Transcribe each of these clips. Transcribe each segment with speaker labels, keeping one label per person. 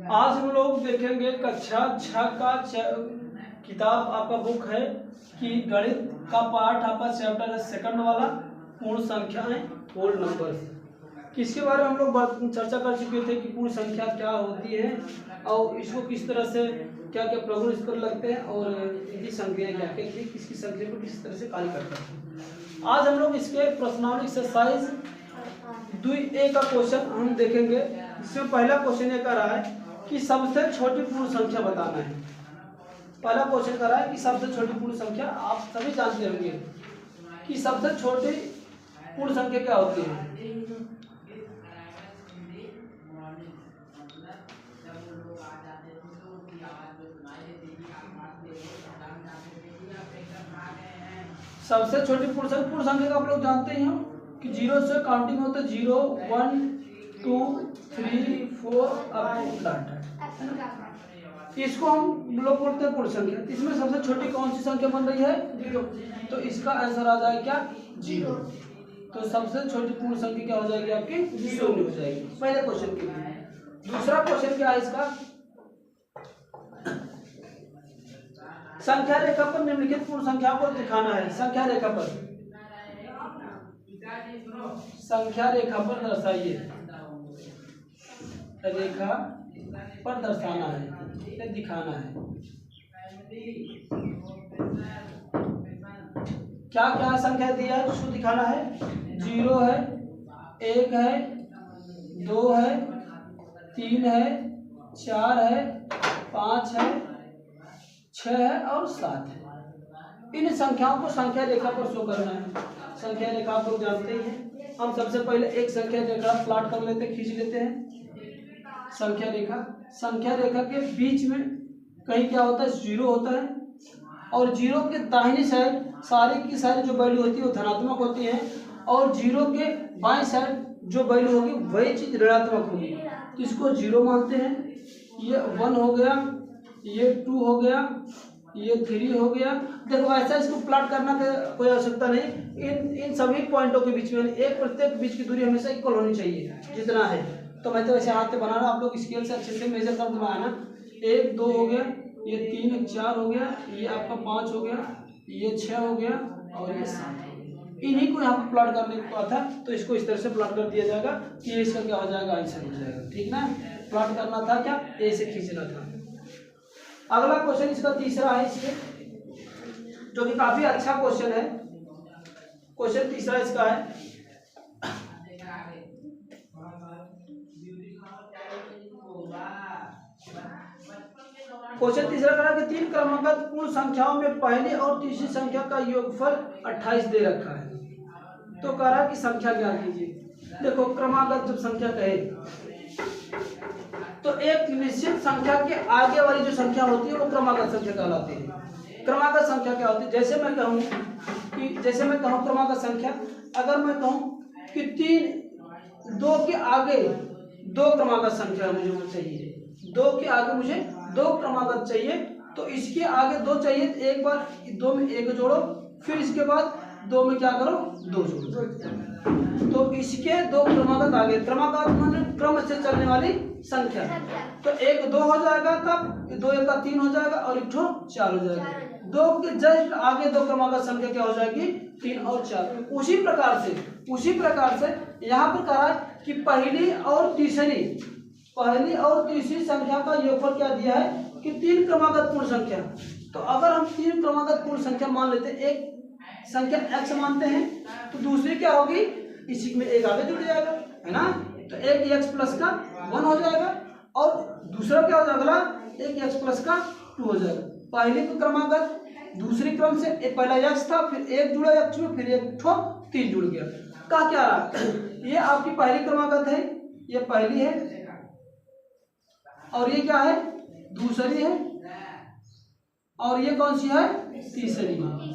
Speaker 1: आज हम लोग देखेंगे कक्षा 6 का किताब आपका बुक है कि गणित का पाठ आपका चैप्टर है सेकंड वाला पूर्ण संख्याएं होल नंबर्स। किसके बारे में हम लोग चर्चा कर चुके थे कि पूर्ण संख्या क्या होती है और इसको किस तरह से क्या क्या प्रगुण इस पर लगते हैं और इनकी संख्याएं क्या क्या थी, किसकी संख्या को किस तरह से कार्य करते हैं। आज हम लोग इसके प्रश्नावली एक्सरसाइज 2A का क्वेश्चन हम देखेंगे। इसमें पहला क्वेश्चन ये कर रहा है कि सबसे छोटी पूर्ण संख्या बताना है। पहला क्वेश्चन कर रहा है कि सबसे छोटी पूर्ण संख्या, आप सभी जानते होंगे कि सबसे छोटी पूर्ण संख्या क्या होती है। सबसे छोटी पूर्ण संख्या का आप लोग जानते ही हो कि 0 से काउंटिंग होता है 0 1 2 3 4 अप टू। इसको हम लोग बोलते हैं पूर्ण संख्या। इसमें सबसे छोटी कौन सी संख्या बन रही है 0, तो इसका आंसर आ जाएगा क्या 0। तो सबसे छोटी पूर्ण संख्या क्या हो जाएगी आपकी 0 हो जाएगी पहले क्वेश्चन के लिए। दूसरा क्वेश्चन क्या है इसका, संख्या रेखा पर निम्नलिखित पूर्ण संख्या को दिखाना है। संख्या रेखा पर दर्शाइए, रेखा पर दर्शाना है या दिखाना है। क्या क्या संख्या दिया है उसको दिखाना है। 0 है, 1 है, 2 है, 3 है, 4 है, 5 है, 6 है और 7 है। इन संख्याओं को संख्या रेखा पर शो करना है। संख्या रेखा आप लोग जानते ही हैं। हम सबसे पहले एक संख्या रेखा प्लॉट कर लेते हैं, खींच लेते हैं। संख्या रेखा के बीच में कहीं क्या होता है 0 होता है और 0 के दाहिनी साइड सारी की सारी जो वैल्यू होती है वो धनात्मक होती है और 0 के बाएं साइड जो वैल्यू होगी वही चीज ऋणात्मक होगी। तो इसको 0 मानते हैं। ये 1 हो गया, ये 2 हो गया, ये 3 हो गया। देखो ऐसा इसको प्लॉट करना कोई आवश्यकता नहीं। इन सभी पॉइंटों के बीच में एक प्रत्येक बीच की दूरी हमेशा इक्वल होनी चाहिए जितना है। तो मैं तो ऐसे हाथ से बनाना, आप लोग स्केल से अच्छे से मेजर कर बनाना। 1 2 हो गया, ये 3 4 हो गया, ये आपका 5 हो गया, ये 6 हो गया और ये 7 हो गया। इन्हीं को यहाँ पर प्लॉट करने को था तो इसको इस तरह से प्लॉट कर दिया जाएगा कि इसका क्या हो जाएगा आंसर हो जाएगा। ठीक ना, प्लॉट करना था क्या, ए से खींचना था। अगला क्वेश्चन इसका तीसरा है इसके, जो कि काफी अच्छा क्वेश्चन है। क्वेश्चन तीसरा इसका है, क्वेश्चन तीसरा करा कि 3 क्रमागत पूर्ण संख्याओं में पहली और तीसरी संख्या का योगफल 28 दे रखा है। तो कह रहा कि संख्या ज्ञात कीजिए। देखो क्रमागत जब संख्या कहे तो एक निश्चित संख्या के आगे वाली जो संख्या होती है वो क्रमागत संख्या कहलाती है। क्रमागत संख्या क्या होती है, जैसे मैं कहूँ क्रमागत संख्या, अगर मैं कहूँ कि 2 के आगे 2 क्रमागत संख्या मुझे चाहिए, 2 के आगे मुझे 2 क्रमागत चाहिए, तो इसके आगे 2 चाहिए। एक बार 2 में 1 जोड़ो, फिर इसके बाद 2 में क्या करो 2 जोड़ो। तो इसके 2 क्रमागत आगे, क्रमागत मतलब क्रम से चलने वाली संख्या। तो 1 2 हो जाएगा, तब 2 1 3 हो जाएगा और 1 4 हो जाएगा। 2 के जस्ट आगे 2 क्रमागत संख्या क्या हो जाएगी 3 और 4। उसी प्रकार से यहाँ पर कहा है कि पहली और तीसरी संख्या का योगफल क्या दिया है कि 3 क्रमागत पूर्ण संख्या। तो अगर हम 3 क्रमागत पूर्ण संख्या मान लेते हैं, एक संख्या x मानते हैं, तो दूसरी क्या होगी, इसी में एक आगे जुड़ जाएगा, है ना। तो एक x प्लस का 1 हो जाएगा और दूसरा क्या हो जाएगा अगला एक x प्लस का 2 हो जाएगा। पहले का क्रमागत दूसरी क्रम से पहला x था, फिर 1 जुड़ा x में, फिर 3 जुड़ गया। कहा क्या रहा ये आपकी पहली क्रमागत है, ये पहली है और ये क्या है दूसरी है और ये कौन सी है तीसरी है।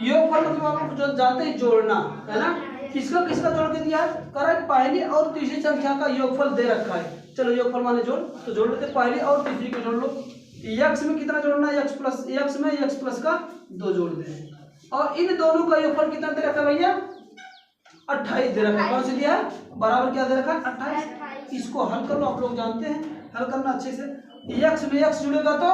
Speaker 1: योगफल मतलब आप जो जानते हैं जोड़ना, है ना। किसका जोड़ के दिया है, करेक्ट पहली और तीसरी संख्या का योगफल दे रखा है। चलो योगफल माने जोड़, तो जोड़ लेते पहली और तीसरी को जोड़ लो। x में कितना जोड़ना है, x में x प्लस का 2 जोड़ दें और इन दोनों का योगफल कितना दे रखा है भैया 28 दे रखा है। कौन से दिया है? बराबर क्या दे रखा है? 28। इसको हल कर लो, आप लोग जानते हैं हल करना अच्छे से। x में x जुड़ेगा तो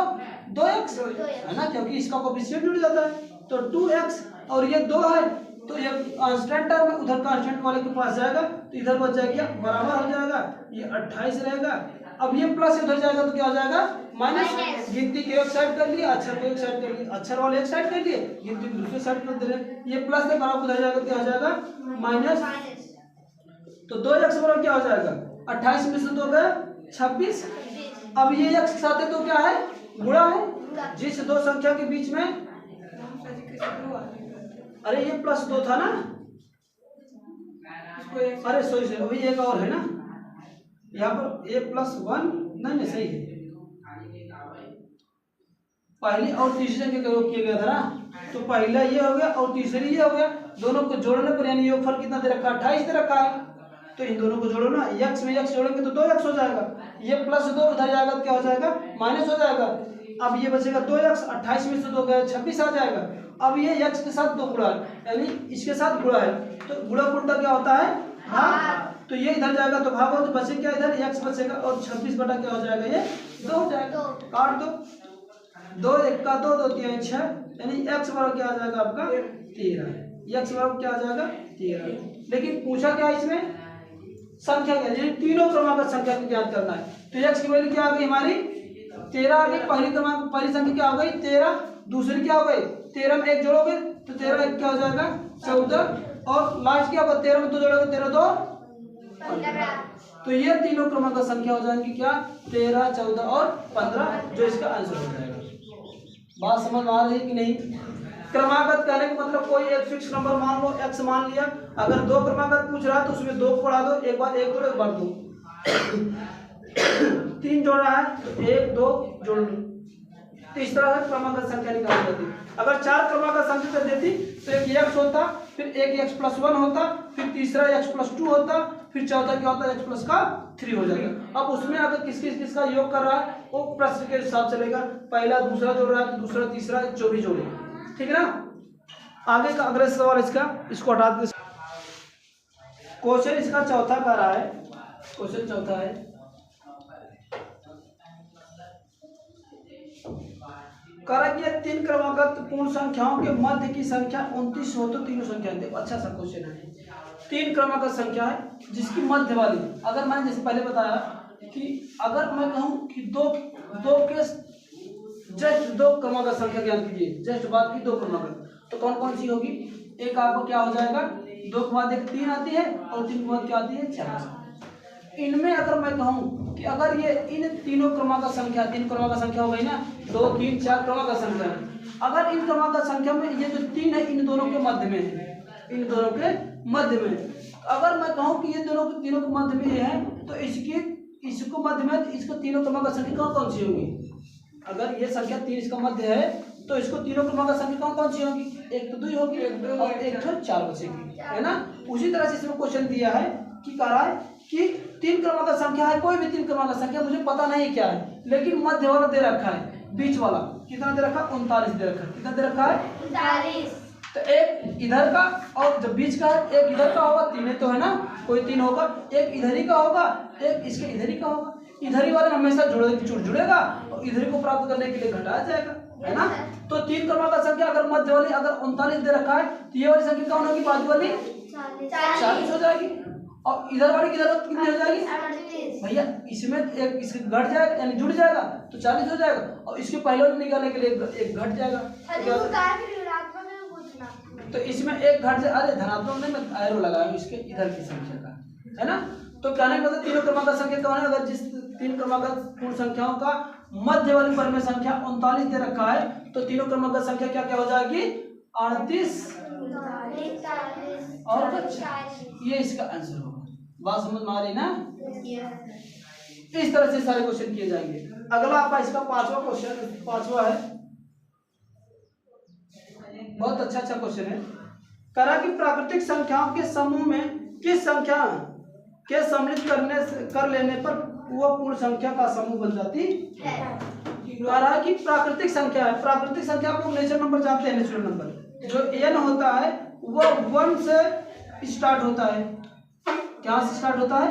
Speaker 1: 2x है ना, क्योंकि इसका कोफिशिएंट जुड़ जाता है। तो 2x और ये 2 है तो ये कांस्टेंट टर्म है, उधर कांस्टेंट वाले के पास जाएगा तो इधर बच जाएगा, बराबर हो जाएगा, ये 28 रहेगा। अब ये प्लस उधर जाएगा तो क्या हो जाएगा? माइनस। गिनती के एक साइड कर लिया, अक्षर को एक साइड कर लिया, अक्षर वाले एक साइड कर लिए, गिनती दूसरे साइड कर दे रहे। ये प्लस है, बराबर उधर जाएगा क्या हो जाएगा? माइनस। तो 2x बराबर क्या हो जाएगा? 28 में से 2 गया 26। अब ये x के साथ है तो क्या है? गुणा है। जिस दो संख्या के बीच में, अरे ये +2 था ना, अरे सॉरी अभी एक और है ना यहाँ पर, a+1 नहीं सही है, पहली और तीसरी संख्या का योग किया गया था ना, तो पहला ये हो गया और तीसरी ये हो गया, दोनों को जोड़ने पर यानी योगफल कितना दे रखा है? 28 दे रखा है। तो इन दोनों को जोड़ो ना, x में x जोड़ेंगे तो 2x हो जाएगा, ये +2 उधर जाएगा तो क्या हो जाएगा? माइनस हो जाएगा। अब ये बचेगा 2x, 28 में से 2 गया 26 आ जाएगा। अब ये x के साथ 2 गुणा है यानी इसके साथ गुणा है, तो गुणा उल्टा क्या होता है? भाग। तो ये इधर जाएगा तो भाग हो, तो बचे क्या? इधर x बचेगा और 26 बटा क्या हो जाएगा? ये 2 हो जाएगा। काट दो, 2 1 का 2 2 3 6 यानी x बराबर क्या आ जाएगा आपका? 13। x बराबर क्या आ जाएगा? 13। लेकिन पूछा क्या इसमें? संख्या क्या? यानी तीनों क्रमांक संख्या को ज्ञात करना है। तो x की वैल्यू क्या आ गई हमारी? 13 आ गई। पहली क्रमांक पहली संख्या क्या हो गई? 13। दूसरी क्या हो गई? 13 में 1 जोड़ोगे तो 13 1 क्या हो जाएगा? 14। और लास्ट क्या होगा? 13 में 2 जोड़ोगे 13 2 15। तो ये तीनों क्रमांक संख्या हो जाएंगी क्या? 13 14 और 15, जो इसका आंसर हो जाएगा। बात समझ आ रही है कि नहीं? क्रमागत कहने का मतलब कोई एक फिक्स नंबर मान लो, x मान लिया, अगर 2 क्रमागत पूछ रहा है तो उसमें 2 को बढ़ा दो, एक बार 1 जोड़ो एक बार 2 3 जोड़ा है तो 1 2 जोड़ लो। तो इस तरह से क्रमागत संख्या निकाली जाती। अगर 4 क्रमागत संख्या देती तो एक x होता, फिर एक x+1 होता, फिर तीसरा x+2 होता, फिर चौथा क्या होता? x+3 हो जाएगा। अब उसमें अगर किसका योग कर रहा है वो प्रश्न के हिसाब चलेगा, पहला दूसरा जोड़ रहा है तो दूसरा तीसरा जो भी जोड़ेगा, ठीक है ना। आगे का अगला सवाल इसको हटा दे। क्वेश्चन इसका चौथा कर रहा है, क्वेश्चन चौथा है, करा कि 3 क्रमागत पूर्ण संख्याओं के मध्य की संख्या 29 हो तो तीनों संख्याएं। देखो अच्छा सा क्वेश्चन है। 3 क्रमागत संख्या है जिसकी मध्य वाली, अगर मैंने जैसे पहले बताया कि अगर मैं कहूं कि दो के जस्ट 2 क्रमागत संख्या ज्ञात कीजिए, जस्ट बात की 2 क्रमागत, तो कौन कौन सी होगी? एक आपको क्या हो जाएगा? 2 के बाद एक 3 आती है और 3 के बाद क्या आती है? 4। इनमें अगर मैं कहूं कि अगर ये इन तीनों क्रमागत संख्या, 3 क्रमागत संख्या हो गई ना, 2 3 4 क्रमागत संख्या है, अगर इन क्रमागत संख्या में ये जो 3 है इन दोनों के मध्य में है, इन दोनों के मध्य में, अगर मैं कहूं कि ये दोनों तीनों के मध्य में है तो इसको मध्य में, इसको तीनों क्रमागत संख्या कौन कौन सी होगी? अगर ये संख्या 3 इसका मध्य है तो इसको तीनों क्रमागत संख्या कौन कौन सी होगी? 1 तो 2 होगी और 1 तो 4 बचेगी, है ना। उसी तरह से इसमें क्वेश्चन दिया है कि कह रहा है कि 3 क्रमागत संख्या है, कोई भी 3 क्रमागत संख्या, मुझे पता नहीं क्या है, लेकिन मध्य वाला दे रखा है, बीच वाला कितना दे रखा? 39 दे रखा है। कितना दे रखा है? 39। तो एक इधर का और जब बीच का है, एक इधर का होगा, 3 तो है ना, कोई 3 होगा, एक इधर ही का होगा, एक इसके इधर ही का होगा। इधर ही वाले हमेशा जुड़ेगा और इधर ही को प्राप्त करने के लिए घटाया जाएगा, है ना। तो 3 क्रमागत संख्या अगर मध्य वाली अगर 39 दे रखा है तो ये वाली संख्या कौन होगी? बाजू वाली 40 हो जाएगी और इधर वाली किधर कितनी हो जाएगी? भैया इसमें एक इसके घट जाएगा यानी जुड़ जाएगा तो 40 हो जाएगा और इसके पहले वाले निकालने के लिए एक घट जाएगा, तो इसमें एक घट जाए। अरे धनात्मक नहीं, मैं एरो लगाया इसके इधर की संख्या का, है ना। तो कहने का मतलब तीनों क्रमागत संख्या कौन है? अगर जिस 3 क्रमागत पूर्ण संख्याओं का मध्य वाली परिमेय संख्या 39 दे रखा है तो तीनों क्रमागत संख्या क्या क्या हो जाएगी? 38 और 40। ये इसका आंसर होगा। बात समझ में आ रही ना? इस तरह से सारे क्वेश्चन किए जाएंगे। अगला आपका इसका 5वां क्वेश्चन, 5वां है, बहुत अच्छा क्वेश्चन है। करा कि प्राकृतिक संख्याओं के समूह में किस संख्या के सम्मिलित कर लेने पर वह पूर्ण संख्या का समूह बन जाती है। करा कि प्राकृतिक संख्या है, प्राकृतिक संख्या आप लोग नेचुरल नंबर जानते हैं, नेचुरल नंबर जो n होता है वह 1 से स्टार्ट होता है, क्या से स्टार्ट होता है,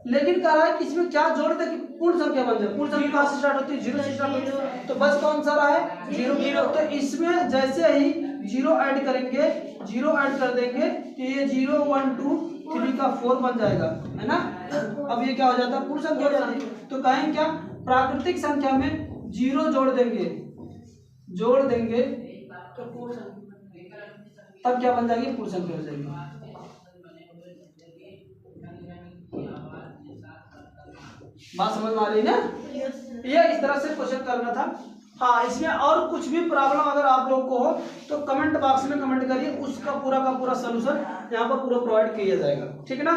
Speaker 1: लेकिन कह रहा है कि इसमें क्या जोड़ दे कि पूर्ण संख्या बन जाए। पूर्ण संख्या कहाँ से स्टार्ट होती है, जीरो से स्टार्ट होती है, तो बस कौन सा रहा है, जीरो। तो इसमें जैसे ही जीरो ऐड करेंगे, जीरो ऐड कर देंगे तो ये 0 1 2 3 का 4 बन जाएगा, है ना। अब ये क्या हो जाता है, पूर्ण संख्या हो जाती है। तो कहें क्या, प्राकृतिक संख्या में जीरो जोड़ देंगे तो पूर्ण संख्या, तब क्या बन जाएगी, पूर्ण संख्या हो जाएगी। बात समझ में आ रही है ना। ये इस तरह से क्वेश्चन करना था। हाँ, इसमें और कुछ भी प्रॉब्लम अगर आप लोग को हो तो कमेंट बॉक्स में कमेंट करिए, उसका पूरा का पूरा सलूशन यहाँ पर पूरा प्रोवाइड किया जाएगा, ठीक है ना।